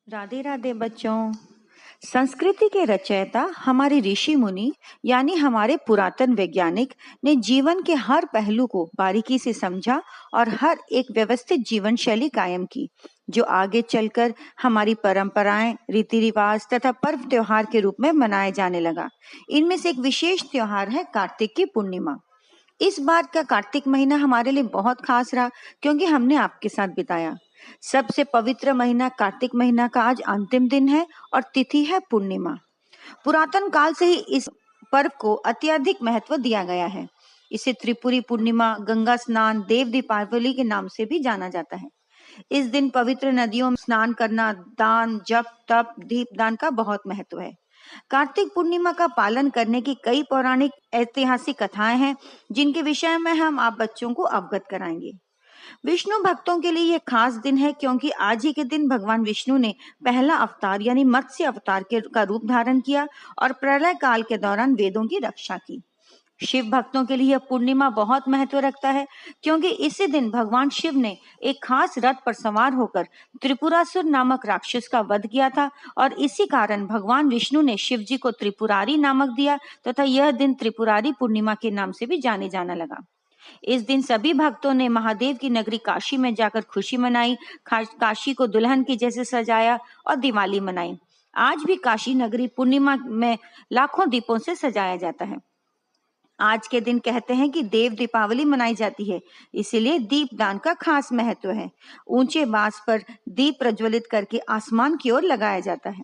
राधे राधे बच्चों। संस्कृति के रचयिता हमारे ऋषि मुनि यानी हमारे पुरातन वैज्ञानिक ने जीवन के हर पहलू को बारीकी से समझा और हर एक व्यवस्थित जीवन शैली कायम की, जो आगे चलकर हमारी परंपराएं, रीति रिवाज तथा पर्व त्योहार के रूप में मनाया जाने लगा। इनमें से एक विशेष त्योहार है कार्तिक की पूर्णिमा। इस बार का कार्तिक महीना हमारे लिए बहुत खास रहा, क्योंकि हमने आपके साथ बिताया। सबसे पवित्र महीना कार्तिक महीना का आज अंतिम दिन है और तिथि है पूर्णिमा। पुरातन काल से ही इस पर्व को अत्यधिक महत्व दिया गया है। इसे त्रिपुरी पूर्णिमा, गंगा स्नान, देव दीपावली के नाम से भी जाना जाता है। इस दिन पवित्र नदियों में स्नान करना, दान, जप, तप, दीपदान का बहुत महत्व है। कार्तिक पूर्णिमा का पालन करने की कई पौराणिक ऐतिहासिक कथाएं हैं, जिनके विषय में हम आप बच्चों को अवगत कराएंगे। विष्णु भक्तों के लिए यह खास दिन है, क्योंकि आज ही के दिन भगवान विष्णु ने पहला अवतार यानी मत्स्य अवतार का रूप धारण किया और प्रलय काल के दौरान वेदों की रक्षा की। शिव भक्तों के लिए यह पूर्णिमा बहुत महत्व रखता है, क्योंकि इसी दिन भगवान शिव ने एक खास रथ पर सवार होकर त्रिपुरासुर नामक राक्षस का वध किया था और इसी कारण भगवान विष्णु ने शिव जी को त्रिपुरारी नामक दिया तथा यह दिन त्रिपुरारी पूर्णिमा के नाम से भी जाने जाना लगा। इस दिन सभी भक्तों ने महादेव की नगरी काशी में जाकर खुशी मनाई, काशी को दुल्हन की जैसे सजाया और दिवाली मनाई। आज भी काशी नगरी पूर्णिमा में लाखों दीपों से सजाया जाता है। आज के दिन कहते हैं कि देव दीपावली मनाई जाती है, इसीलिए दीपदान का खास महत्व है। ऊंचे बांस पर दीप प्रज्वलित करके आसमान की ओर लगाया जाता है।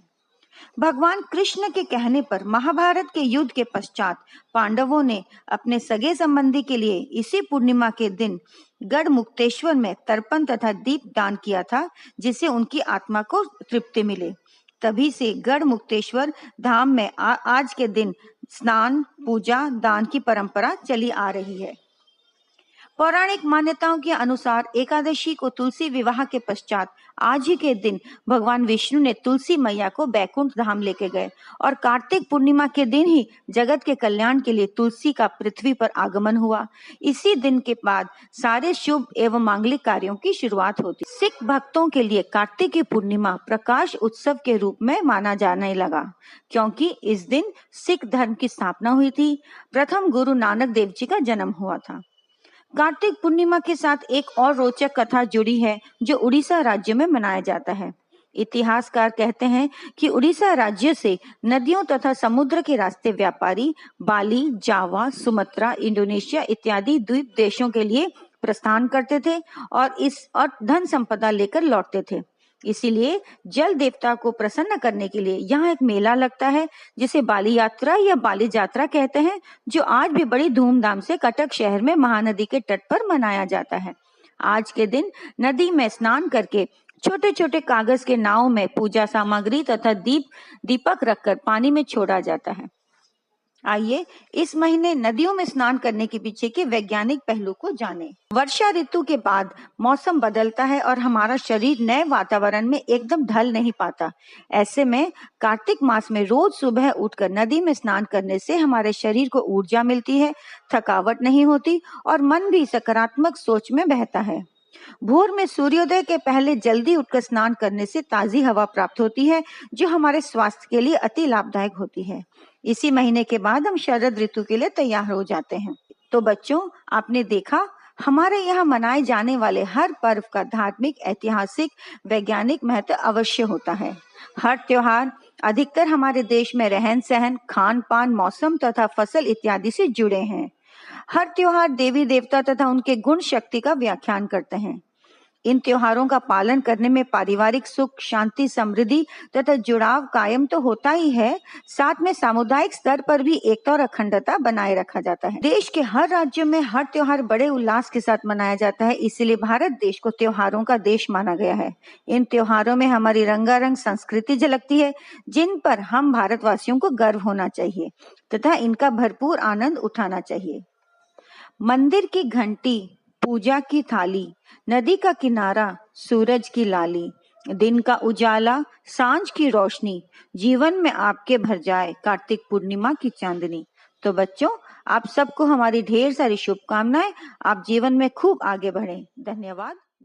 भगवान कृष्ण के कहने पर महाभारत के युद्ध के पश्चात पांडवों ने अपने सगे संबंधी के लिए इसी पूर्णिमा के दिन गढ़ मुक्तेश्वर में तर्पण तथा दीप दान किया था, जिससे उनकी आत्मा को तृप्ति मिले। तभी से गढ़ मुक्तेश्वर धाम में आज के दिन स्नान, पूजा, दान की परंपरा चली आ रही है। पौराणिक मान्यताओं के अनुसार एकादशी को तुलसी विवाह के पश्चात आज ही के दिन भगवान विष्णु ने तुलसी मैया को बैकुंठ धाम लेके गए और कार्तिक पूर्णिमा के दिन ही जगत के कल्याण के लिए तुलसी का पृथ्वी पर आगमन हुआ। इसी दिन के बाद सारे शुभ एवं मांगलिक कार्यों की शुरुआत होती। सिख भक्तों के लिए कार्तिक की पूर्णिमा प्रकाश उत्सव के रूप में माना जाने लगा, क्योंकि इस दिन सिख धर्म की स्थापना हुई थी। प्रथम गुरु नानक देव जी का जन्म हुआ था। कार्तिक पूर्णिमा के साथ एक और रोचक कथा जुड़ी है, जो उड़ीसा राज्य में मनाया जाता है। इतिहासकार कहते हैं कि उड़ीसा राज्य से नदियों तथा समुद्र के रास्ते व्यापारी बाली, जावा, सुमात्रा, इंडोनेशिया इत्यादि द्वीप देशों के लिए प्रस्थान करते थे और धन संपदा लेकर लौटते थे। इसीलिए जल देवता को प्रसन्न करने के लिए यहाँ एक मेला लगता है, जिसे बाली यात्रा या बाली जात्रा कहते हैं, जो आज भी बड़ी धूमधाम से कटक शहर में महानदी के तट पर मनाया जाता है। आज के दिन नदी में स्नान करके छोटे छोटे कागज के नाव में पूजा सामग्री तथा दीपक रखकर पानी में छोड़ा जाता है। आइए इस महीने नदियों में स्नान करने के पीछे के वैज्ञानिक पहलू को जानें। वर्षा ऋतु के बाद मौसम बदलता है और हमारा शरीर नए वातावरण में एकदम ढल नहीं पाता। ऐसे में कार्तिक मास में रोज सुबह उठकर नदी में स्नान करने से हमारे शरीर को ऊर्जा मिलती है, थकावट नहीं होती और मन भी सकारात्मक सोच में बहता है। भोर में सूर्योदय के पहले जल्दी उठकर स्नान करने से ताजी हवा प्राप्त होती है, जो हमारे स्वास्थ्य के लिए अति लाभदायक होती है। इसी महीने के बाद हम शरद ऋतु के लिए तैयार हो जाते हैं। तो बच्चों, आपने देखा हमारे यहाँ मनाए जाने वाले हर पर्व का धार्मिक, ऐतिहासिक, वैज्ञानिक महत्व अवश्य होता है। हर त्योहार अधिकतर हमारे देश में रहन सहन, खान पान, मौसम तथा फसल इत्यादि से जुड़े हैं। हर त्योहार देवी देवता तथा उनके गुण शक्ति का व्याख्यान करते हैं। इन त्योहारों का पालन करने में पारिवारिक सुख, शांति, समृद्धि तथा जुड़ाव कायम तो होता ही है, साथ में सामुदायिक स्तर पर भी एकता और अखंडता बनाए रखा जाता है। देश के हर राज्य में हर त्योहार बड़े उल्लास के साथ मनाया जाता है, इसलिए भारत देश को त्योहारों का देश माना गया है। इन त्योहारों में हमारी रंगारंग संस्कृति झलकती है, जिन पर हम भारतवासियों को गर्व होना चाहिए तथा इनका भरपूर आनंद उठाना चाहिए। मंदिर की घंटी, पूजा की थाली, नदी का किनारा, सूरज की लाली, दिन का उजाला, सांझ की रोशनी, जीवन में आपके भर जाए कार्तिक पूर्णिमा की चांदनी। तो बच्चों, आप सबको हमारी ढेर सारी शुभकामनाएं। आप जीवन में खूब आगे बढ़ें। धन्यवाद।